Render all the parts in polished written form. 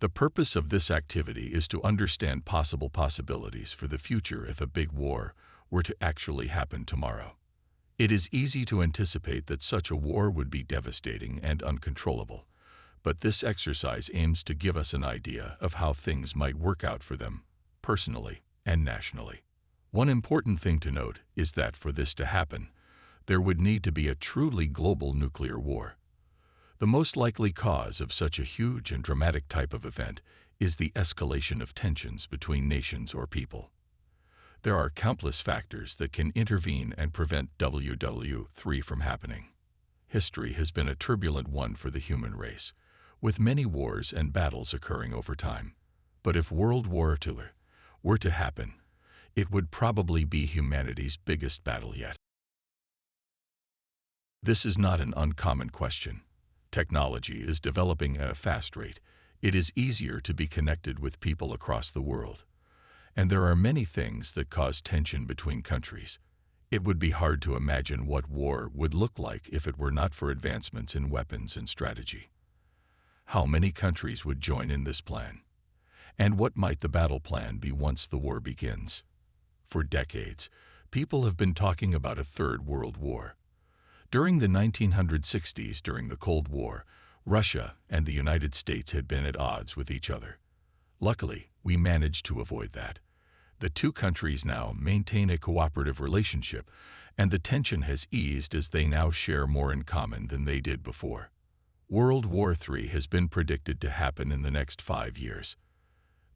The purpose of this activity is to understand possible possibilities for the future if a big war were to actually happen tomorrow. It is easy to anticipate that such a war would be devastating and uncontrollable, but this exercise aims to give us an idea of how things might work out for them, personally and nationally. One important thing to note is that for this to happen, there would need to be a truly global nuclear war. The most likely cause of such a huge and dramatic type of event is the escalation of tensions between nations or people. There are countless factors that can intervene and prevent WW3 from happening. History has been a turbulent one for the human race, with many wars and battles occurring over time. But if World War II were to happen, it would probably be humanity's biggest battle yet. This is not an uncommon question. Technology is developing at a fast rate. It is easier to be connected with people across the world. And there are many things that cause tension between countries. It would be hard to imagine what war would look like if it were not for advancements in weapons and strategy. How many countries would join in this plan? And what might the battle plan be once the war begins? For decades, people have been talking about a third world war. During the 1960s, during the Cold War, Russia and the United States had been at odds with each other. Luckily, we managed to avoid that. The two countries now maintain a cooperative relationship, and the tension has eased as they now share more in common than they did before. World War III has been predicted to happen in the next 5 years.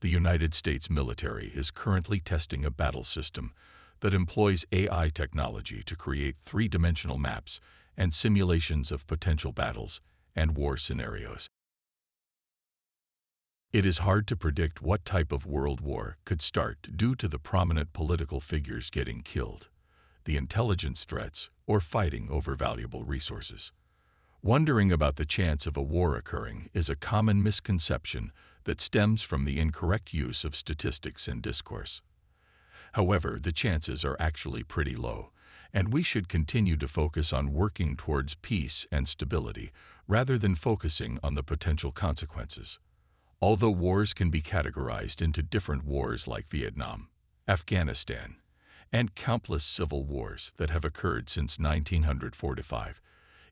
The United States military is currently testing a battle system that employs AI technology to create three-dimensional maps and simulations of potential battles and war scenarios. It is hard to predict what type of world war could start due to the prominent political figures getting killed, the intelligence threats, or fighting over valuable resources. Wondering about the chance of a war occurring is a common misconception that stems from the incorrect use of statistics and discourse. However, the chances are actually pretty low, and we should continue to focus on working towards peace and stability rather than focusing on the potential consequences. Although wars can be categorized into different wars like Vietnam, Afghanistan, and countless civil wars that have occurred since 1945,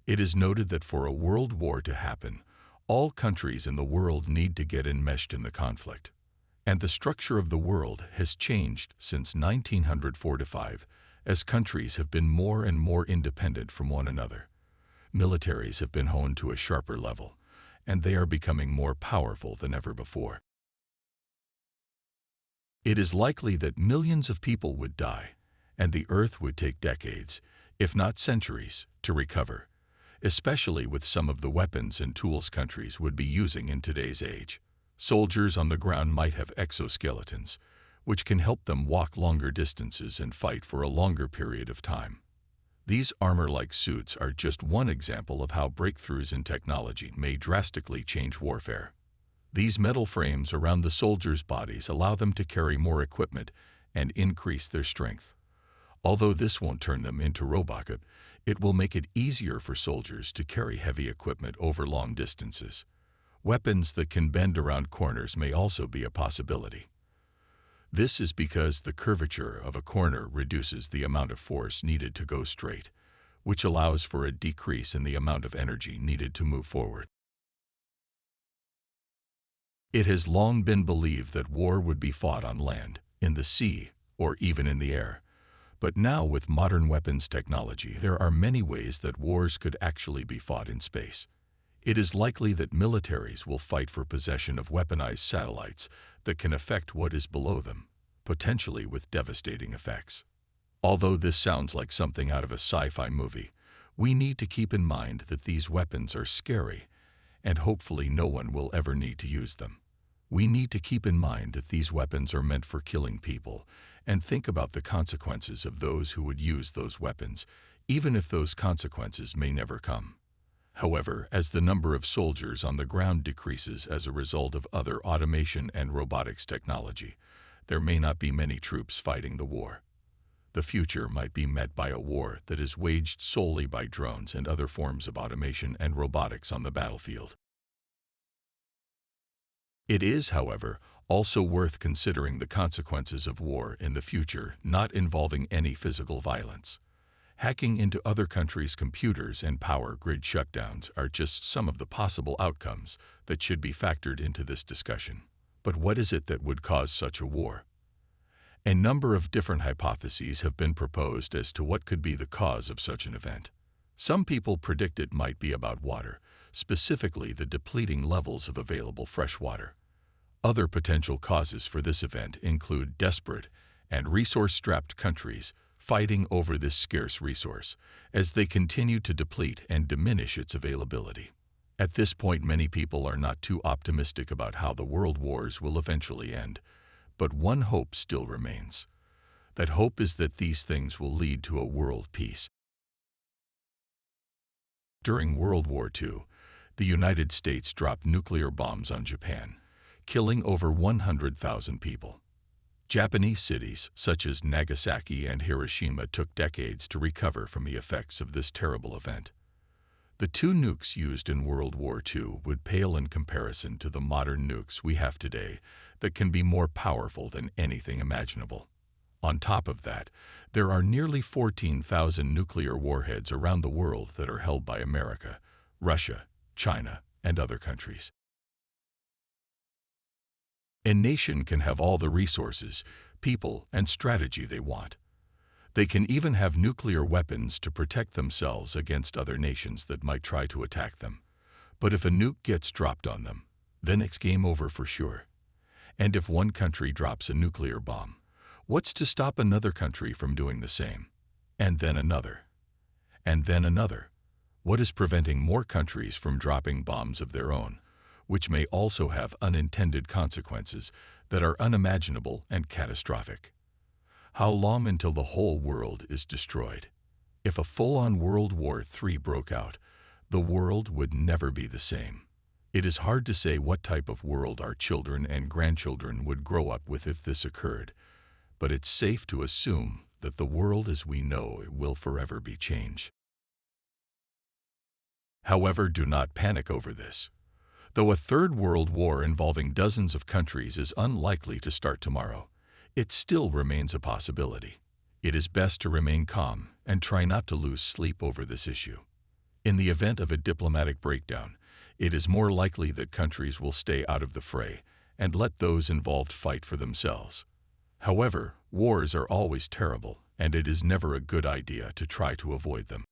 it is noted that for a world war to happen, all countries in the world need to get enmeshed in the conflict. And the structure of the world has changed since 1945 as countries have been more and more independent from one another. Militaries have been honed to a sharper level, and they are becoming more powerful than ever before. It is likely that millions of people would die, and the Earth would take decades, if not centuries, to recover, especially with some of the weapons and tools countries would be using in today's age. Soldiers on the ground might have exoskeletons, which can help them walk longer distances and fight for a longer period of time. These armor-like suits are just one example of how breakthroughs in technology may drastically change warfare. These metal frames around the soldiers' bodies allow them to carry more equipment and increase their strength. Although this won't turn them into robots, it will make it easier for soldiers to carry heavy equipment over long distances. Weapons that can bend around corners may also be a possibility. This is because the curvature of a corner reduces the amount of force needed to go straight, which allows for a decrease in the amount of energy needed to move forward. It has long been believed that war would be fought on land, in the sea, or even in the air. But now with modern weapons technology, there are many ways that wars could actually be fought in space. It is likely that militaries will fight for possession of weaponized satellites that can affect what is below them, potentially with devastating effects. Although this sounds like something out of a sci-fi movie, we need to keep in mind that these weapons are scary, and hopefully no one will ever need to use them. We need to keep in mind that these weapons are meant for killing people, and think about the consequences of those who would use those weapons, even if those consequences may never come. However, as the number of soldiers on the ground decreases as a result of other automation and robotics technology, there may not be many troops fighting the war. The future might be met by a war that is waged solely by drones and other forms of automation and robotics on the battlefield. It is, however, also worth considering the consequences of war in the future not involving any physical violence. Hacking into other countries' computers and power grid shutdowns are just some of the possible outcomes that should be factored into this discussion. But what is it that would cause such a war? A number of different hypotheses have been proposed as to what could be the cause of such an event. Some people predict it might be about water, specifically the depleting levels of available fresh water. Other potential causes for this event include desperate and resource-strapped countries fighting over this scarce resource as they continue to deplete and diminish its availability. At this point, many people are not too optimistic about how the world wars will eventually end, but one hope still remains. That hope is that these things will lead to a world peace. During World War II, the United States dropped nuclear bombs on Japan, killing over 100,000 people. Japanese cities such as Nagasaki and Hiroshima took decades to recover from the effects of this terrible event. The two nukes used in World War II would pale in comparison to the modern nukes we have today that can be more powerful than anything imaginable. On top of that, there are nearly 14,000 nuclear warheads around the world that are held by America, Russia, China, and other countries. A nation can have all the resources, people, and strategy they want. They can even have nuclear weapons to protect themselves against other nations that might try to attack them. But if a nuke gets dropped on them, then it's game over for sure. And if one country drops a nuclear bomb, what's to stop another country from doing the same? And then another. And then another. What is preventing more countries from dropping bombs of their own, which may also have unintended consequences that are unimaginable and catastrophic? How long until the whole world is destroyed? If a full-on World War III broke out, the world would never be the same. It is hard to say what type of world our children and grandchildren would grow up with if this occurred, but it's safe to assume that the world as we know it will forever be changed. However, do not panic over this. Though a third world war involving dozens of countries is unlikely to start tomorrow, it still remains a possibility. It is best to remain calm and try not to lose sleep over this issue. In the event of a diplomatic breakdown, it is more likely that countries will stay out of the fray and let those involved fight for themselves. However, wars are always terrible, and it is never a good idea to try to avoid them.